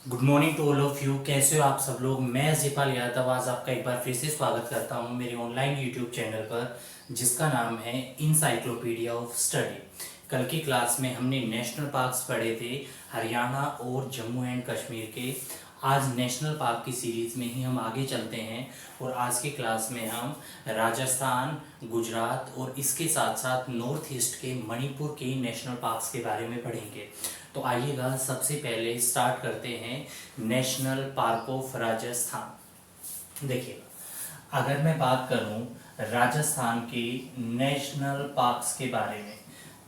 Good morning to all of you. कैसे हो आप सब लोग। मैं जिपाल यादव आज आपका एक बार फिर से स्वागत करता हूं मेरे ऑनलाइन यूट्यूब चैनल पर, जिसका नाम है इंसाइक्लोपीडिया ऑफ स्टडी। कल की क्लास में हमने नेशनल पार्क्स पढ़े थे, हरियाणा और जम्मू एंड कश्मीर के। आज नेशनल पार्क की सीरीज़ में ही हम आगे चलते हैं और आज की क्लास में हम राजस्थान, गुजरात और इसके साथ साथ नॉर्थ ईस्ट के मणिपुर के नेशनल पार्क्स के बारे में पढ़ेंगे। तो आइएगा सबसे पहले स्टार्ट करते हैं नेशनल पार्क ऑफ राजस्थान। देखिएगा, अगर मैं बात करूं राजस्थान के नेशनल पार्क्स के बारे में,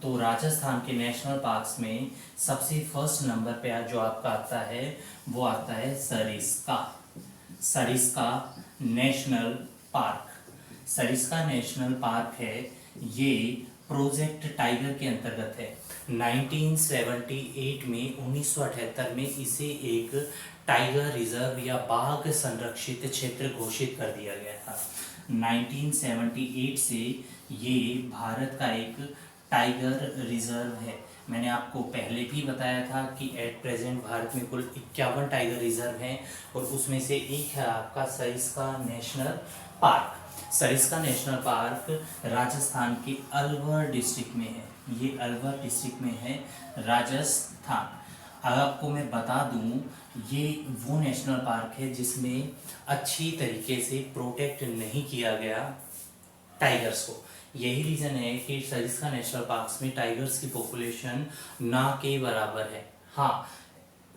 तो राजस्थान के नेशनल पार्क्स में सबसे फर्स्ट नंबर पे जो आपका आता है वो आता है Sariska. Sariska national park. Sariska national park है, ये प्रोजेक्ट टाइगर के अंतर्गत है। 1978 में 1978 में इसे एक टाइगर रिजर्व या बाघ संरक्षित क्षेत्र घोषित कर दिया गया था। 1978 से ये भारत का एक टाइगर रिजर्व है। मैंने आपको पहले भी बताया था कि एट प्रेजेंट भारत में कुल 51 टाइगर रिजर्व हैं और उसमें से एक है आपका Sariska national park. Sariska national park Rajasthan के अलवर डिस्ट्रिक्ट में है। ये अलवर डिस्ट्रिक्ट में है, राजस्थान। आपको मैं बता दूं, ये वो नेशनल पार्क है जिसमें अच्छी तरीके से प्रोटेक्ट नहीं किया गया टाइगर्स को। यही रीज़न है कि सरिस्का नेशनल पार्क्स में टाइगर्स की पॉपुलेशन ना के बराबर है। हाँ,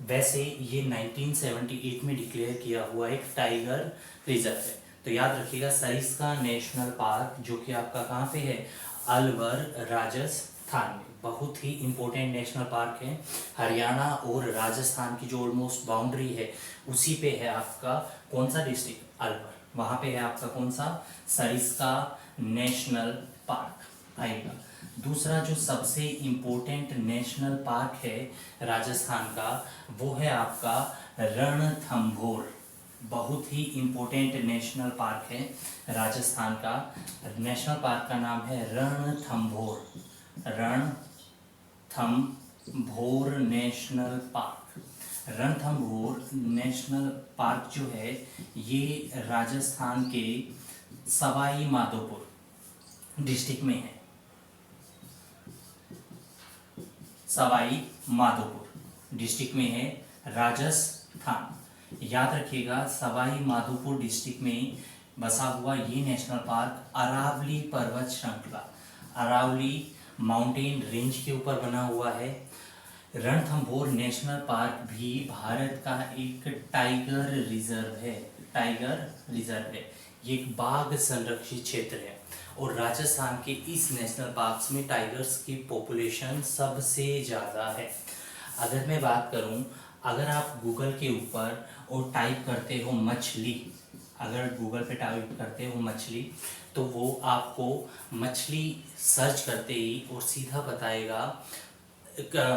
वैसे ये 1978 में डिक्लेयर किया हुआ एक टाइगर रिजर्व है। तो याद रखिएगा, सरिस्का नेशनल पार्क जो कि आपका कहाँ पे है, अलवर, राजस्थान में। बहुत ही इम्पोर्टेंट नेशनल पार्क है। हरियाणा और राजस्थान की जो ऑलमोस्ट बाउंड्री है उसी पे है आपका कौन सा डिस्ट्रिक्ट, अलवर। वहाँ पे है आपका कौन सा, सरिस्का नेशनल पार्क आएगा। दूसरा जो सबसे इम्पोर्टेंट नेशनल पार्क है राजस्थान का, वो है आपका रणथंभौर। बहुत ही इम्पोर्टेंट नेशनल पार्क है राजस्थान का। नेशनल पार्क का नाम है Ranthambore. Ranthambore national park. Ranthambore national park जो है ये राजस्थान के सवाई माधोपुर डिस्ट्रिक्ट में है। सवाई माधोपुर डिस्ट्रिक्ट में है राजस्थान। याद रखिएगा, सवाई माधोपुर डिस्ट्रिक्ट में बसा हुआ ये नेशनल पार्क अरावली पर्वत श्रृंखला, अरावली माउंटेन रेंज के ऊपर बना हुआ है। रणथंभौर नेशनल पार्क भी भारत का एक टाइगर रिजर्व है। टाइगर रिजर्व है, ये एक बाघ संरक्षित क्षेत्र है और राजस्थान के इस नेशनल पार्क्स में टाइगर्स की पॉपुलेशन सबसे ज़्यादा है। अगर मैं बात करूं, अगर आप गूगल के ऊपर और टाइप करते हो मछली, अगर गूगल पे टाइप करते हो मछली, तो वो आपको मछली सर्च करते ही और सीधा बताएगा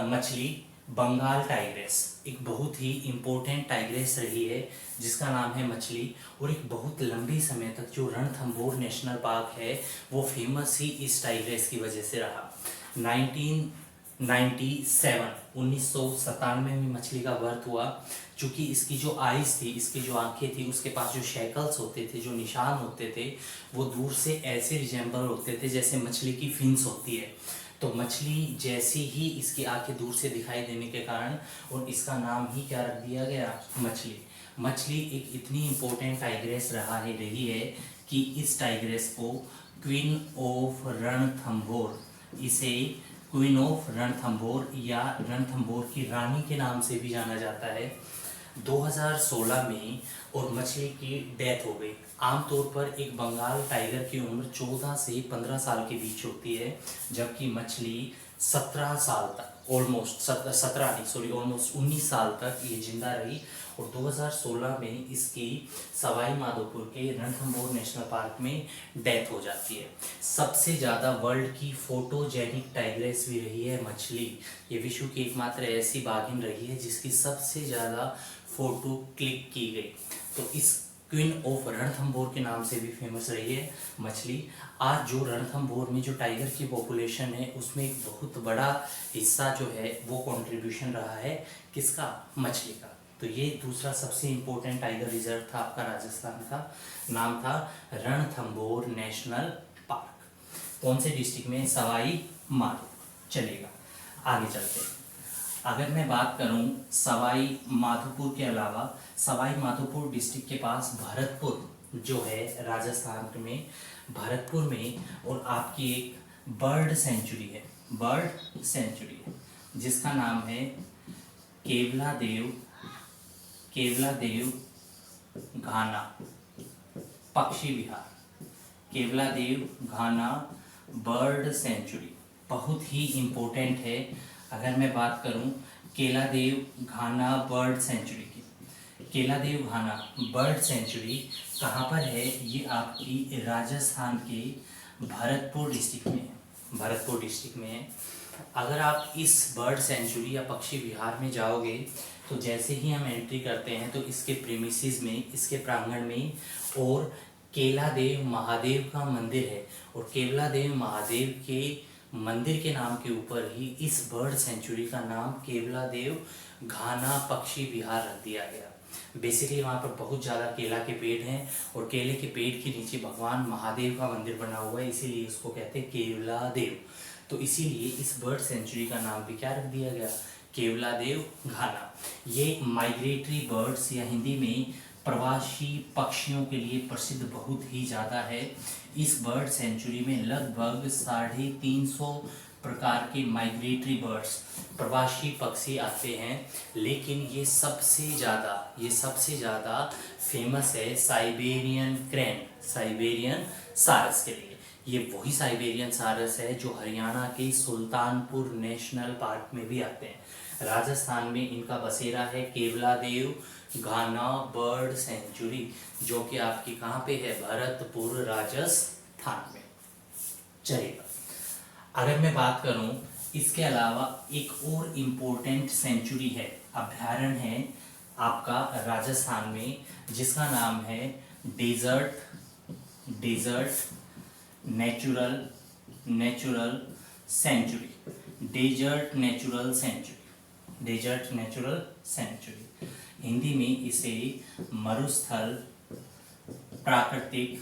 मछली बंगाल टाइग्रेस। एक बहुत ही इम्पोर्टेंट टाइग्रेस रही है जिसका नाम है मछली, और एक बहुत लंबी समय तक जो रणथंभौर नेशनल पार्क है वो फेमस ही इस टाइग्रेस की वजह से रहा। 1997 में मछली का बर्थ हुआ। चूँकि इसकी जो आइज़ थी, इसकी जो आंखें थी, उसके पास जो शैकल्स होते थे, जो निशान होते थे, वो दूर से ऐसे रिजेंबल होते थे जैसे मछली की फिन्स होती है। तो मछली जैसी ही इसकी आंखें दूर से दिखाई देने के कारण और इसका नाम ही क्या रख दिया गया, मछली। मछली एक इतनी इम्पोर्टेंट टाइग्रेस रही है कि इस टाइग्रेस को क्वीन ऑफ रणथंभौर, इसे क्वीन ऑफ रणथंभौर या रणथंभौर की रानी के नाम से भी जाना जाता है। 2016 में और मछली की डेथ हो गई। आमतौर पर एक बंगाल टाइगर की उम्र 14 से 15 साल के बीच होती है, जबकि मछली 17 साल तक, ऑलमोस्ट 19 साल तक ये जिंदा रही। और 2016 में इसकी सवाई माधोपुर के रणथंभौर नेशनल पार्क में डेथ हो जाती है। सबसे ज़्यादा वर्ल्ड की फोटोजेनिक टाइग्रेस भी रही है मछली। ये विश्व की एकमात्र ऐसी बाघिन रही है जिसकी सबसे ज़्यादा फोटो क्लिक की गई। तो इस क्वीन ऑफ रणथंभौर के नाम से भी फेमस रही है मछली। आज जो रणथंभौर में जो टाइगर की पॉपुलेशन है उसमें एक बहुत बड़ा हिस्सा जो है वो कंट्रीब्यूशन रहा है किसका, मछली का। तो ये दूसरा सबसे इम्पोर्टेंट टाइगर रिजर्व था आपका राजस्थान का, नाम था रणथंभौर नेशनल पार्क। कौन से डिस्ट्रिक्ट में? सवाई माधोपुर। चलेगा, आगे चलते हैं। अगर मैं बात करूं सवाई माधोपुर के अलावा, सवाई माधोपुर डिस्ट्रिक्ट के पास भरतपुर जो है राजस्थान में, भरतपुर में और आपकी एक बर्ड सेंचुरी है, बर्ड सेंचुरी है जिसका नाम है केवलादेव, केवलादेव घाना पक्षी विहार, केवलादेव घाना बर्ड सेंचुरी, बहुत ही इम्पोर्टेंट है। अगर मैं बात करूं केलादेव घाना बर्ड सेंचुरी की, केलादेव घाना बर्ड सेंचुरी कहाँ पर है? ये आपकी राजस्थान के भरतपुर डिस्ट्रिक्ट में है, भरतपुर डिस्ट्रिक्ट में है। अगर आप इस बर्ड सेंचुरी या पक्षी विहार में जाओगे तो जैसे ही हम एंट्री करते हैं तो इसके प्रीमिसेस में, इसके प्रांगण में और केलादेव महादेव का मंदिर है, और केवलादेव महादेव के मंदिर के नाम के ऊपर ही इस बर्ड सेंचुरी का नाम केवलादेव घाना पक्षी विहार रख दिया गया। बेसिकली वहाँ पर बहुत ज़्यादा केला के पेड़ हैं और केले के पेड़ के नीचे भगवान महादेव का मंदिर बना हुआ है, इसीलिए इसको कहते हैं केवलादेव। तो इसीलिए इस बर्ड सेंचुरी का नाम भी क्या रख दिया गया? केवलादेव घाना। ये माइग्रेटरी बर्ड्स या हिंदी में प्रवासी पक्षियों के लिए प्रसिद्ध बहुत ही ज़्यादा है। इस बर्ड सेंचुरी में लगभग 350 प्रकार के माइग्रेटरी बर्ड्स, प्रवासी पक्षी आते हैं, लेकिन ये सबसे ज़्यादा फेमस है साइबेरियन क्रेन, साइबेरियन सारस के लिए। ये वही साइबेरियन सारस है जो हरियाणा के सुल्तानपुर नेशनल पार्क में भी आते हैं। राजस्थान में इनका बसेरा है केवलादेव घाना बर्ड सेंचुरी, जो कि आपकी कहाँ पे है? भरतपुर राजस्थान में। चलिए, अगर मैं बात करूं इसके अलावा एक और इम्पोर्टेंट सेंचुरी है, अभ्यारण्य है आपका राजस्थान में, जिसका नाम है desert natural sanctuary, desert natural sanctuary. Hindi में इसे मरुस्थल प्राकृतिक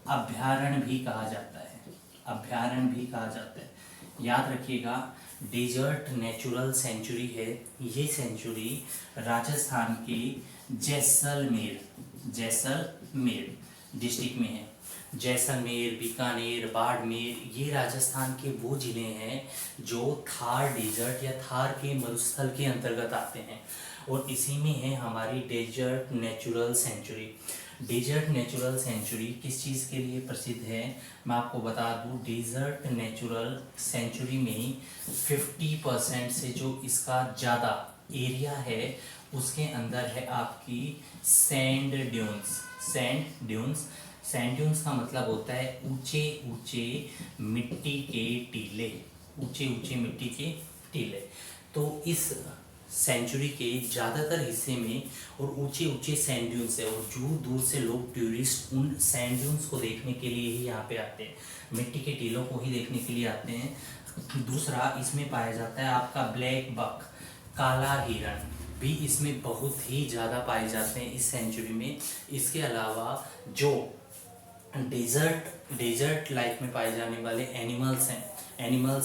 अभ्यारण्य भी कहा जाता है, अभ्यारण्य भी कहा जाता है। याद रखिएगा, डेजर्ट नेचुरल सेंचुरी है, ये सेंचुरी राजस्थान के जैसलमेर डिस्ट्रिक्ट में है। जैसलमेर, बीकानेर, बाड़मेर, ये राजस्थान के वो ज़िले हैं जो थार डेजर्ट या थार के मरुस्थल के अंतर्गत आते हैं, और इसी में है हमारी desert natural sanctuary. Desert natural sanctuary किस चीज़ के लिए प्रसिद्ध है मैं आपको बता दूं। डेजर्ट नेचुरल सेंचुरी में 50% से जो इसका ज़्यादा एरिया है उसके अंदर है आपकी सैंड ड्यून्स का मतलब होता है ऊंचे ऊंचे मिट्टी के टीले। तो इस सेंचुरी के ज़्यादातर हिस्से में और ऊंचे ऊंचे सैंड ड्यून्स है, और दूर दूर से लोग टूरिस्ट उन सैंड ड्यून्स को देखने के लिए ही यहाँ पे आते हैं, मिट्टी के टीलों को ही देखने के लिए आते हैं। दूसरा, इसमें पाया जाता है आपका ब्लैक बक, काला हिरण भी इसमें बहुत ही ज़्यादा पाए जाते हैं इस सेंचुरी में। इसके अलावा जो डेजर्ट लाइफ में पाए जाने वाले एनिमल्स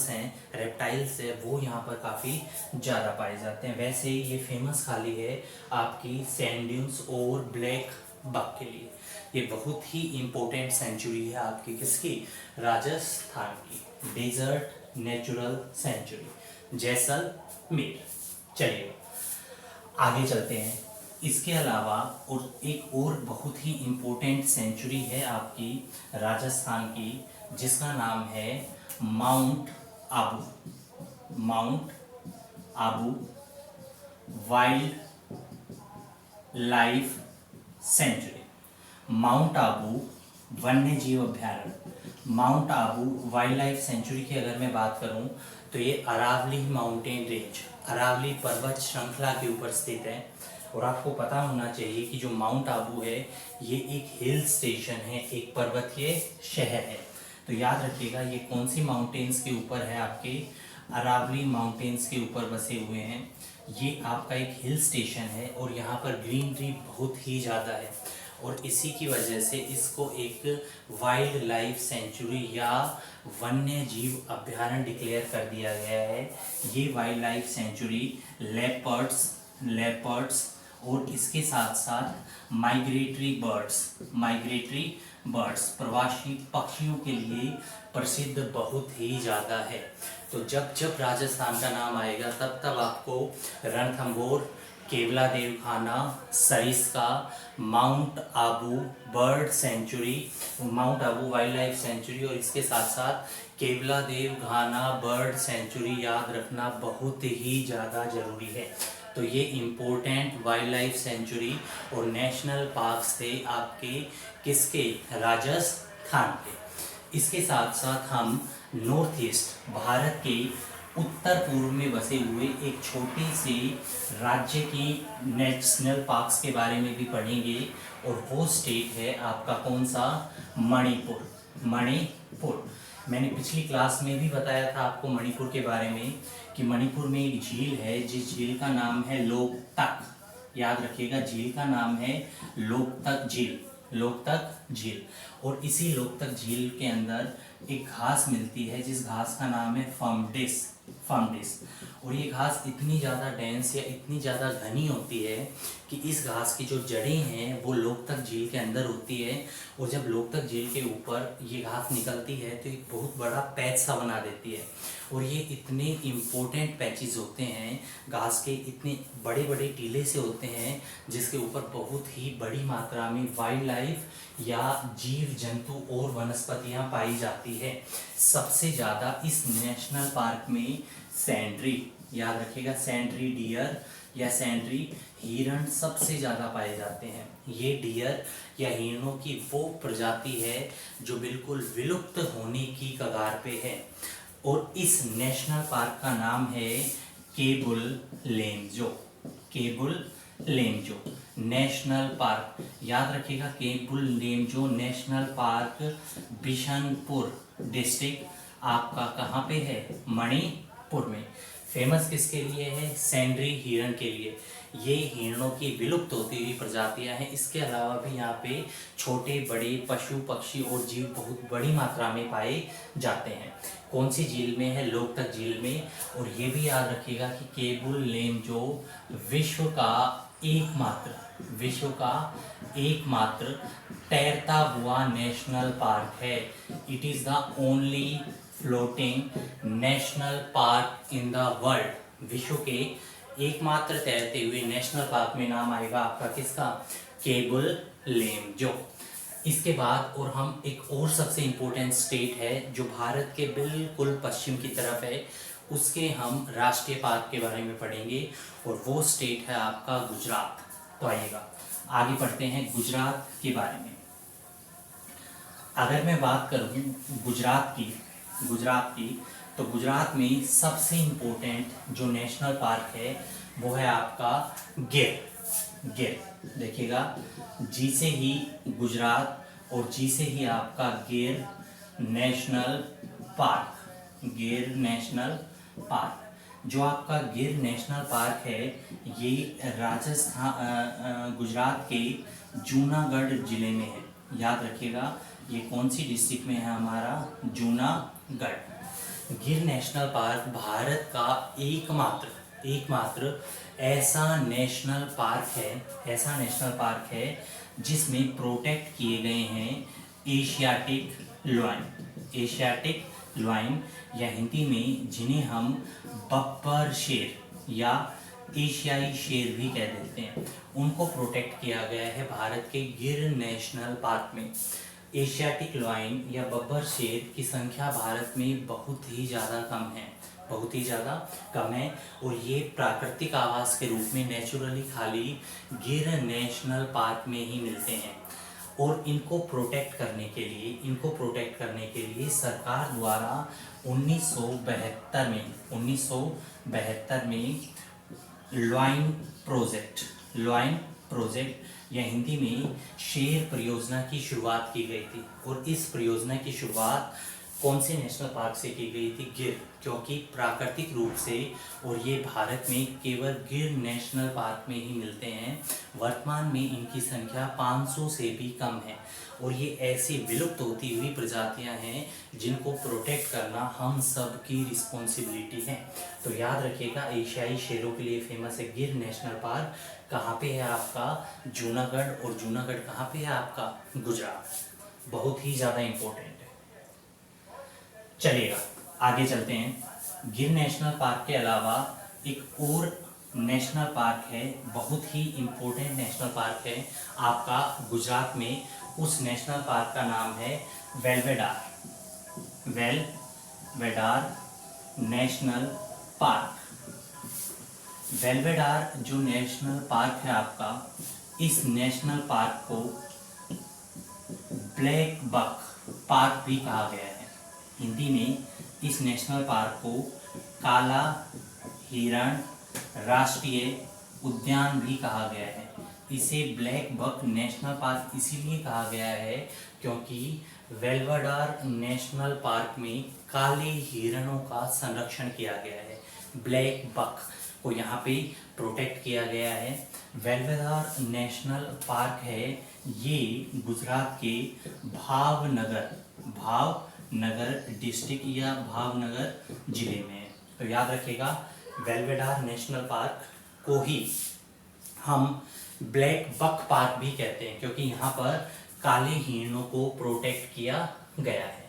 हैं, रेप्टाइल्स है, वो यहाँ पर काफ़ी ज़्यादा पाए जाते हैं। वैसे ये फेमस खाली है आपकी सैंड ड्यून्स और ब्लैक बक के लिए। ये बहुत ही इम्पोर्टेंट सेंचुरी है आपकी, किसकी? राजस्थान की डेजर्ट नेचुरल सेंचुरी जैसलमेर। चलिए आगे चलते हैं। इसके अलावा और एक और बहुत ही इम्पोर्टेंट सेंचुरी है आपकी राजस्थान की, जिसका नाम है mount Abu wildlife century. Mount Abu वन्य जीव अभ्यारण्य, mount Abu wildlife century की अगर मैं बात करूं तो ये अरावली माउंटेन रेंज, अरावली पर्वत श्रृंखला के ऊपर स्थित है। और आपको पता होना चाहिए कि जो माउंट आबू है ये एक हिल स्टेशन है, एक पर्वतीय शहर है। तो याद रखिएगा ये कौन सी माउंटेन्स के ऊपर है? आपके अरावली माउंटेन्स के ऊपर बसे हुए हैं। ये आपका एक हिल स्टेशन है और यहाँ पर ग्रीनरी बहुत ही ज़्यादा है और इसी की वजह से इसको एक वाइल्ड लाइफ सेंचुरी या वन्य जीव अभ्यारण्य डिक्लेयर कर दिया गया है। ये वाइल्ड लाइफ सेंचुरी लेपर्ड्स और इसके साथ साथ माइग्रेटरी बर्ड्स प्रवासी पक्षियों के लिए प्रसिद्ध बहुत ही ज़्यादा है। तो जब जब राजस्थान का नाम आएगा तब तब आपको रणथंभौर, केवला देवखाना, Sariska, mount Abu bird sanctuary, mount Abu wildlife sanctuary और इसके साथ साथ केवला देवखाना बर्ड सेंचुरी याद रखना बहुत ही ज़्यादा ज़रूरी है। तो ये इम्पोर्टेंट वाइल्ड लाइफ सेंचुरी और नेशनल पार्क्स थे आपके किसके, राजस्थान के। इसके साथ साथ हम नॉर्थ ईस्ट भारत के उत्तर पूर्व में बसे हुए एक छोटे से राज्य की नेशनल पार्क्स के बारे में भी पढ़ेंगे और वो स्टेट है आपका कौन सा, मणिपुर। मैंने पिछली क्लास में भी बताया था आपको मणिपुर के बारे में कि मणिपुर में एक झील है जिस झील का नाम है लोकतक, याद रखिएगा झील का नाम है लोकतक झील और इसी लोकतक झील के अंदर एक घास मिलती है जिस घास का नाम है फर्मडिस और ये घास इतनी ज़्यादा डेंस या इतनी ज़्यादा घनी होती है कि इस घास की जो जड़ें हैं वो लोकतक झील के अंदर होती है और जब लोकतक झील के ऊपर ये घास निकलती है तो एक बहुत बड़ा पैच सा बना देती है और ये इतने इम्पोर्टेंट पैचेस होते हैं, घास के इतने बड़े बड़े टीले से होते हैं जिसके ऊपर बहुत ही बड़ी मात्रा में वाइल्ड लाइफ या जीव जंतु और वनस्पतियां पाई जाती है। सबसे ज़्यादा इस नेशनल पार्क में सैंडरी, याद रखिएगा सैंडरी डियर या सैंडरी हिरण सबसे ज़्यादा पाए जाते हैं। ये डियर या हिरणों की वो प्रजाति है जो बिल्कुल विलुप्त होने की कगार पे है और इस नेशनल पार्क का नाम है केबुल लेमजो नेशनल पार्क। याद रखिएगा Keibul Lamjao national park Bishnupur district आपका कहाँ पे है, मणिपुर में। फेमस किसके लिए है, सैंडरी हिरण के लिए। ये हिरणों की विलुप्त होती हुई प्रजातियां हैं। इसके अलावा भी यहाँ पे छोटे बड़े पशु पक्षी और जीव बहुत बड़ी मात्रा में पाए जाते हैं। कौन सी झील में है, लोकतक झील में। और ये भी याद रखिएगा कि केबुल लेमजो विश्व का एकमात्र तैरता हुआ नेशनल पार्क है। It is the only floating national park in the world. विश्व के एकमात्र तैरते हुए नेशनल पार्क में नाम आएगा आपका किसका, केबुल लेमजो। इसके बाद और हम एक और सबसे इम्पोर्टेंट स्टेट है जो भारत के बिल्कुल पश्चिम की तरफ है, उसके हम राष्ट्रीय पार्क के बारे में पढ़ेंगे और वो स्टेट है आपका गुजरात। तो आइएगा आगे पढ़ते हैं गुजरात के बारे में। अगर मैं बात करूं गुजरात की तो गुजरात में सबसे इम्पोर्टेंट जो नेशनल पार्क है वो है आपका गिर। देखिएगा जी से ही गुजरात और जी से ही आपका गिर नेशनल पार्क। जो आपका गिर नेशनल पार्क है ये राजस्थान गुजरात के जूनागढ़ जिले में है। याद रखिएगा ये कौन सी डिस्ट्रिक्ट में है हमारा, जूनागढ़। गिर नेशनल पार्क भारत का एकमात्र ऐसा नेशनल पार्क है जिसमें प्रोटेक्ट किए गए हैं एशियाटिक लॉयन या हिंदी में जिन्हें हम बब्बर शेर या एशियाई शेर भी कह देते हैं, उनको प्रोटेक्ट किया गया है भारत के गिर नेशनल पार्क में। एशियाटिक लॉयन या बब्बर शेर की संख्या भारत में बहुत ही ज़्यादा कम है और ये प्राकृतिक आवास के रूप में नेचुरली खाली गिर नेशनल पार्क में ही मिलते हैं। और इनको प्रोटेक्ट करने के लिए सरकार द्वारा 1972 में लॉयन प्रोजेक्ट या हिंदी में शेर परियोजना की शुरुआत की गई थी। और इस परियोजना की शुरुआत कौन से नेशनल पार्क से की गई थी? गिर, क्योंकि प्राकृतिक रूप से और ये भारत में केवल गिर नेशनल पार्क में ही मिलते हैं। वर्तमान में इनकी संख्या 500 से भी कम है और ये ऐसी विलुप्त होती हुई प्रजातियां हैं जिनको प्रोटेक्ट करना हम सब की रिस्पॉन्सिबिलिटी है। तो याद रखिएगा, एशियाई शेरों के लिए फेमस है गिर नेशनल पार्क। कहाँ पे है आपका? जूनागढ़। और जूनागढ़ कहाँ पे है आपका? गुजरात। बहुत ही ज़्यादा इम्पोर्टेंट है। चलिएगा आगे चलते हैं। गिर नेशनल पार्क के अलावा एक और नेशनल पार्क है, बहुत ही इम्पोर्टेंट नेशनल पार्क है आपका गुजरात में। उस नेशनल पार्क का नाम है वेलवेडार। वेलवेडार नेशनल पार्क। वेलवेडार जो नेशनल पार्क है आपका, इस नेशनल पार्क को ब्लैक बक पार्क भी कहा गया है। हिंदी में इस नेशनल पार्क को काला हिरण राष्ट्रीय उद्यान भी कहा गया है। इसे ब्लैक बक नेशनल पार्क इसीलिए कहा गया है क्योंकि वेलवेडार नेशनल पार्क में काले हिरणों का संरक्षण किया गया है। ब्लैक बक को यहाँ पे प्रोटेक्ट किया गया है। वेलवेडार नेशनल पार्क है, ये गुजरात के भावनगर डिस्ट्रिक्ट या भावनगर जिले में है। तो याद रखिएगा, वेलवेडार नेशनल पार्क को ही हम ब्लैक बक पार्क भी कहते हैं क्योंकि यहाँ पर काले हिरणों को प्रोटेक्ट किया गया है।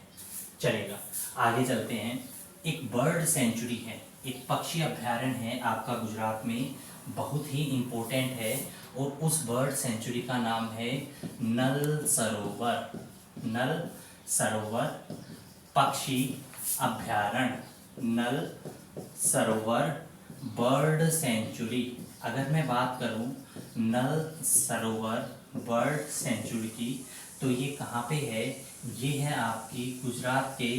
चलेगा आगे चलते हैं। एक बर्ड सेंचुरी है, एक पक्षी अभ्यारण्य है आपका गुजरात में, बहुत ही इम्पोर्टेंट है और उस बर्ड सेंचुरी का नाम है नल सरोवर। नल सरोवर पक्षी अभ्यारण्य, नल सरोवर बर्ड सेंचुरी। अगर मैं बात करूं नल सरोवर बर्ड सेंचुरी की, तो ये कहाँ पे है? ये है आपकी गुजरात के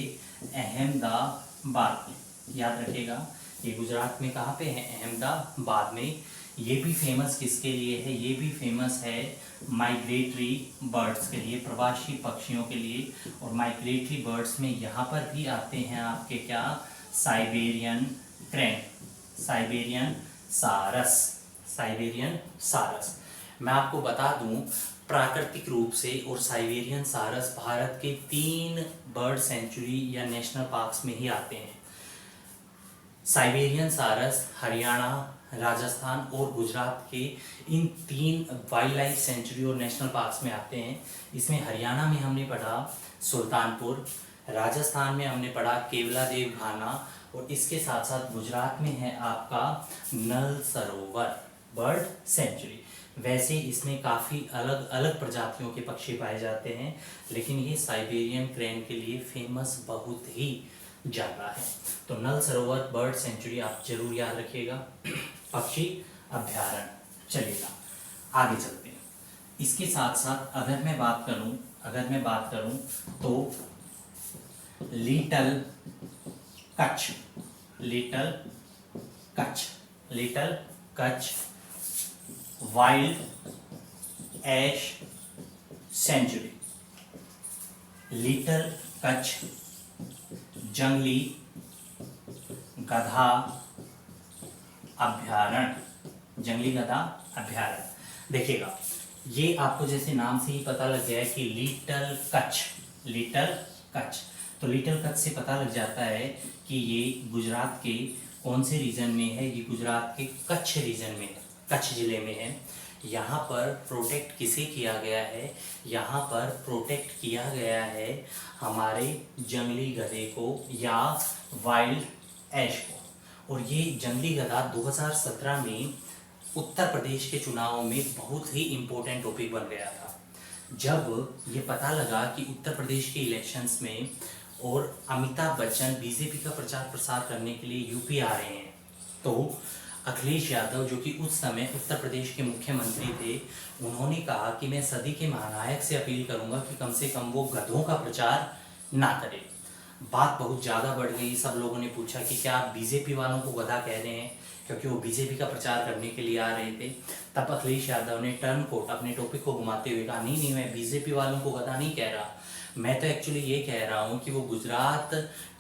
अहमदाबाद में। याद रखिएगा, ये गुजरात में कहाँ पे है? अहमदाबाद में। ये भी फेमस किसके लिए है? ये भी फेमस है माइग्रेटरी बर्ड्स के लिए, प्रवासी पक्षियों के लिए। और माइग्रेटरी बर्ड्स में यहाँ पर भी आते हैं आपके क्या? साइबेरियन क्रेन, साइबेरियन सारस, साइबेरियन सारस। मैं आपको बता दूं, प्राकृतिक रूप से और साइबेरियन सारस भारत के 3 बर्ड सेंचुरी या नेशनल पार्क्स में ही आते हैं। साइबेरियन सारस हरियाणा, राजस्थान और गुजरात के इन 3 वाइल्ड लाइफ सेंचुरी और नेशनल पार्क्स में आते हैं। इसमें हरियाणा में हमने पढ़ा सुल्तानपुर, राजस्थान में हमने पढ़ा केवलादेव घाना और इसके साथ साथ गुजरात में है आपका नल सरोवर बर्ड सेंचुरी। वैसे इसमें काफ़ी अलग अलग प्रजातियों के पक्षी पाए जाते हैं, लेकिन ये साइबेरियन क्रेन के लिए फेमस बहुत ही ज़्यादा है। तो नल सरोवर बर्ड सेंचुरी आप जरूर याद रखिएगा, पक्षी अभ्यारण्य। चलिएगा आगे चलते हैं। इसके साथ साथ अगर मैं बात करूं तो little Kutch, little Kutch wild ass sanctuary, little Kutch जंगली गधा अभ्यारण्य, जंगली गधा अभ्यारण्य। देखिएगा, ये आपको जैसे नाम से ही पता लग गया है कि लिटल कच्छ, तो लिटल कच्छ से पता लग जाता है कि ये गुजरात के कौन से रीजन में है? ये गुजरात के कच्छ रीजन में है, कच्छ जिले में है। यहाँ पर प्रोटेक्ट किसे किया गया है? यहाँ पर प्रोटेक्ट किया गया है हमारे जंगली गधे को या वाइल्ड एश को। और ये जंगली गधा 2017 में उत्तर प्रदेश के चुनाव में बहुत ही इम्पोर्टेंट टॉपिक बन गया था। जब ये पता लगा कि उत्तर प्रदेश के इलेक्शंस में और अमिताभ बच्चन बीजेपी का प्रचार प्रसार करने के लिए यूपी आ रहे हैं, तो अखिलेश यादव जो कि उस समय उत्तर प्रदेश के मुख्यमंत्री थे, उन्होंने कहा कि मैं सदी के महानायक से अपील करूंगा कि कम से कम वो गधों का प्रचार ना करें। बात बहुत ज़्यादा बढ़ गई। सब लोगों ने पूछा कि क्या आप बीजेपी वालों को गधा कह रहे हैं, क्योंकि वो बीजेपी का प्रचार करने के लिए आ रहे थे। तब अखिलेश यादव ने टर्न कोट अपने टॉपिक को घुमाते हुए कहा, नहीं मैं बीजेपी वालों को गधा नहीं कह रहा, मैं तो एक्चुअली ये कह रहा हूँ कि वो गुजरात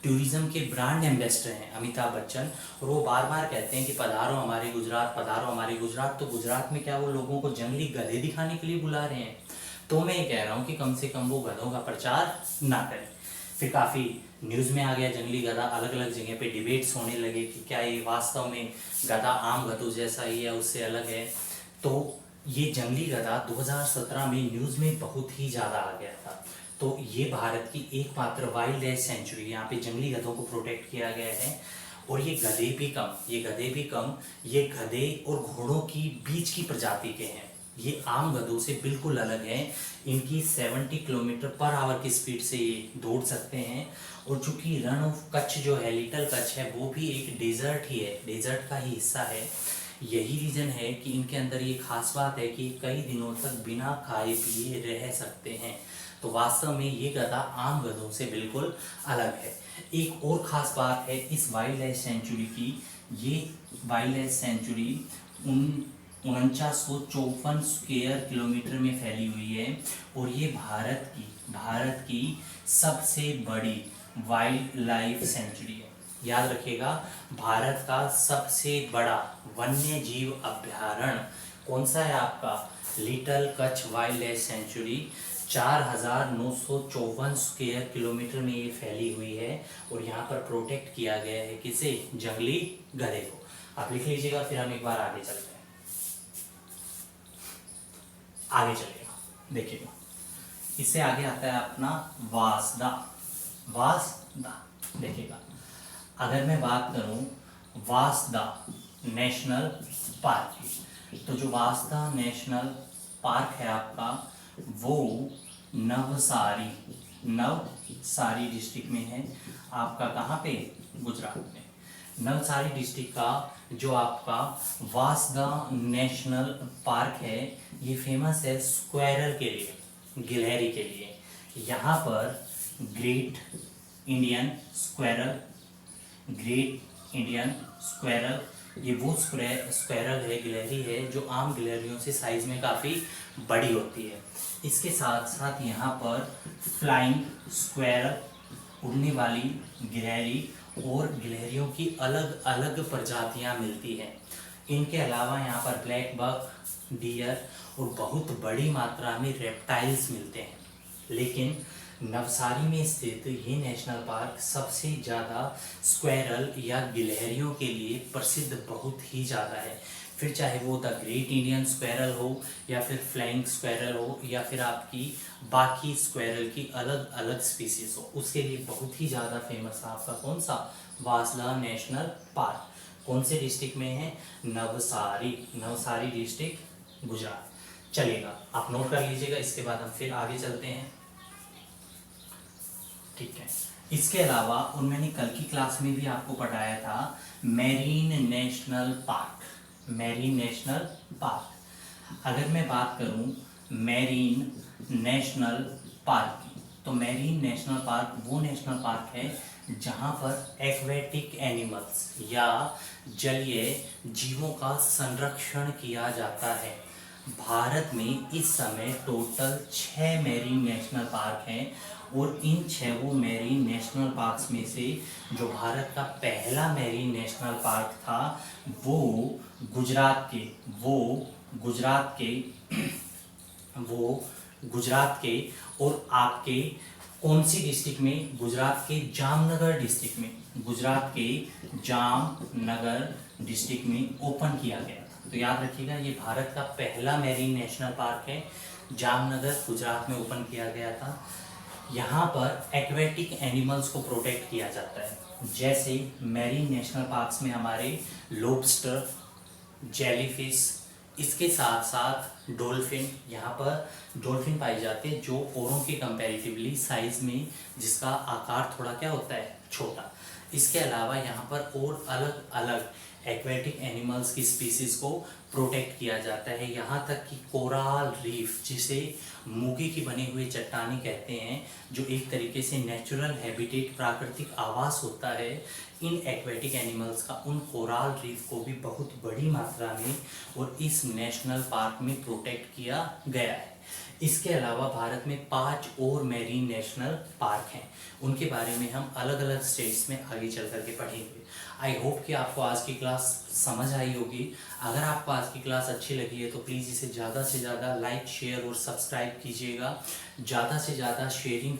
टूरिज्म के ब्रांड एम्बेसडर हैं अमिताभ बच्चन, और वो बार बार कहते हैं कि पधारो हमारे गुजरात, पधारो हमारे गुजरात। तो गुजरात में क्या वो लोगों को जंगली गधे दिखाने के लिए बुला रहे हैं? तो मैं ये कह रहा हूँ कि कम से कम वो गधों का प्रचार ना करें। फिर काफ़ी न्यूज़ में आ गया जंगली गधा, अलग अलग जगह पे डिबेट्स होने लगे कि क्या ये वास्तव में गधा आम गधों जैसा ही है, उससे अलग है। तो ये जंगली गधा 2017 में न्यूज़ में बहुत ही ज़्यादा आ गया था। तो ये भारत की एकमात्र वाइल्ड लाइफ सेंचुरी, यहाँ पे जंगली गधों को प्रोटेक्ट किया गया है। और ये गधे भी कम, ये गधे और घोड़ों की बीच की प्रजाति के हैं। ये आम गधों से बिल्कुल अलग है। इनकी 70 किलोमीटर पर आवर की स्पीड से ये दौड़ सकते हैं। और चूंकि रन ऑफ कच्छ जो है, लिटिल कच्छ है, वो भी एक डेजर्ट ही है, डेजर्ट का ही हिस्सा है। यही रीज़न है कि इनके अंदर ये खास बात है कि कई दिनों तक बिना खाए पिए रह सकते हैं। तो वास्तव में ये गधा आम गधों से बिल्कुल अलग है। एक और ख़ास बात है इस वाइल्ड लाइफ सेंचुरी की, ये wild life sanctuary 4954 square kilometre में फैली हुई है। और ये भारत की सबसे बड़ी वाइल्ड लाइफ सेंचुरी है। याद रखिएगा, भारत का सबसे बड़ा वन्य जीव अभ्यारण्य कौन सा है आपका? Little Kutch wild life sanctuary 4954 square kilometre में ये फैली हुई है। और यहाँ पर प्रोटेक्ट किया गया है किसे? जंगली गधे को। आप लिख लीजिएगा, फिर हम एक बार आगे चलते हैं। आगे चलेगा, देखिएगा, इससे आगे आता है अपना वासदा। देखिएगा, अगर मैं बात करूं वासदा नेशनल पार्क की, तो जो वासदा नेशनल पार्क है आपका, वो नवसारी डिस्ट्रिक्ट में है। आपका कहाँ पे? गुजरात में। नवसारी डिस्ट्रिक्ट का जो आपका वासदा नेशनल पार्क है, ये फेमस है स्क्वेरल के लिए, गिलहरी के लिए। यहाँ पर ग्रेट इंडियन स्क्वेरल, ये वो स्क्वेरल है, गिलहरी है, जो आम गिलहरियों से साइज में काफ़ी बड़ी होती है। इसके साथ साथ यहाँ पर फ्लाइंग स्क्वेरल, उड़ने वाली गिलहरी, और गिलहरियों की अलग अलग प्रजातियाँ मिलती हैं। इनके अलावा यहाँ पर ब्लैक बक, डियर और बहुत बड़ी मात्रा में रेप्टाइल्स मिलते हैं। लेकिन नवसारी में स्थित ये नेशनल पार्क सबसे ज़्यादा स्क्वेरल या गिलहरियों के लिए प्रसिद्ध बहुत ही ज़्यादा है। फिर चाहे वो द ग्रेट इंडियन स्क्वेरल हो, या फिर फ्लाइंग स्क्वेरल हो, या फिर आपकी बाकी स्क्वेरल की अलग अलग स्पीसीज हो, उसके लिए बहुत ही ज़्यादा फेमस है आपका कौन सा? Vasda national park. कौन से डिस्ट्रिक्ट में है? नवसारी डिस्ट्रिक्ट, गुजरात। चलिएगा, आप नोट कर लीजिएगा, इसके बाद हम फिर आगे चलते हैं। ठीक है, इसके अलावा, और मैंने कल की क्लास में भी आपको पढ़ाया था, मेरीन नेशनल पार्क। अगर मैं बात करूं मेरीन नेशनल पार्क की, तो मेरीन नेशनल पार्क वो नेशनल पार्क है जहां पर एक्वेटिक एनिमल्स या जलीय जीवों का संरक्षण किया जाता है। भारत में इस समय टोटल 6 मेरीन नेशनल पार्क हैं। और इन 6 मेरीन नेशनल पार्क्स में से जो भारत का पहला मेरीन नेशनल पार्क था, वो गुजरात के और आपके कौन सी डिस्ट्रिक्ट में? गुजरात के जामनगर डिस्ट्रिक्ट में ओपन किया गया था। तो याद रखिएगा, ये भारत का पहला मेरीन नेशनल पार्क है, जामनगर गुजरात में ओपन किया गया था। यहाँ पर एक्वेटिक एनिमल्स को प्रोटेक्ट किया जाता है, जैसे मेरीन नेशनल पार्क्स में हमारे लॉबस्टर, जेलीफिश, इसके साथ साथ डॉल्फिन, यहाँ पर डॉल्फिन पाई जाती है जो औरों के कंपैरेटिवली साइज में, जिसका आकार थोड़ा क्या होता है? छोटा। इसके अलावा यहाँ पर और अलग अलग एक्वेटिक एनिमल्स की स्पीसीज को प्रोटेक्ट किया जाता है। यहाँ तक कि कोराल रीफ, जिसे मूंगे की बनी हुई चट्टानें कहते हैं, जो एक तरीके से नेचुरल हैबिटेट, प्राकृतिक आवास होता है इन एक्वेटिक एनिमल्स का, उन कोराल रीफ को भी बहुत बड़ी मात्रा में और इस नेशनल पार्क में प्रोटेक्ट किया गया है। इसके अलावा भारत में 5 और मैरीन नेशनल पार्क हैं, उनके बारे में हम अलग अलग स्टेट्स में आगे चल कर के पढ़ेंगे। आई होप कि आपको आज की क्लास समझ आई होगी। अगर आपको आज की क्लास अच्छी लगी है तो प्लीज़ इसे ज़्यादा से ज़्यादा लाइक, शेयर और सब्सक्राइब कीजिएगा। ज़्यादा से ज़्यादा शेयरिंग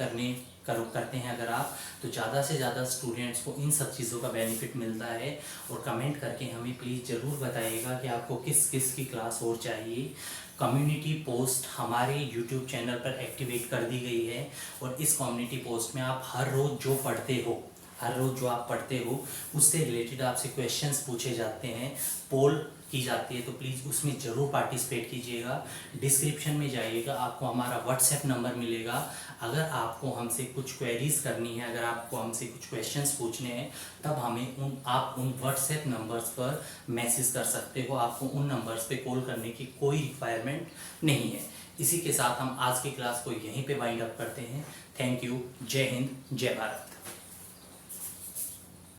करते हैं अगर आप, तो ज़्यादा से ज़्यादा स्टूडेंट्स को इन सब चीज़ों का बेनिफिट मिलता है। और कमेंट करके हमें प्लीज़ ज़रूर बताइएगा कि आपको किस किस की क्लास और चाहिए। कम्युनिटी पोस्ट हमारे यूट्यूब चैनल पर एक्टिवेट कर दी गई है और इस कम्युनिटी पोस्ट में आप हर रोज़ जो आप पढ़ते हो उससे रिलेटेड आपसे क्वेश्चंस पूछे जाते हैं, पोल की जाती है, तो प्लीज़ उसमें ज़रूर पार्टिसिपेट कीजिएगा। डिस्क्रिप्शन में जाइएगा, आपको हमारा व्हाट्सएप नंबर मिलेगा। अगर आपको हमसे कुछ क्वेरीज करनी है, अगर आपको हमसे कुछ क्वेश्चंस पूछने हैं, तब हमें आप उन व्हाट्सएप नंबर्स पर मैसेज कर सकते हो। आपको उन नंबर्स पे कॉल करने की कोई रिक्वायरमेंट नहीं है। इसी के साथ हम आज की क्लास को यहीं पे वाइंड अप करते हैं। Thank you. जय हिंद, जय भारत।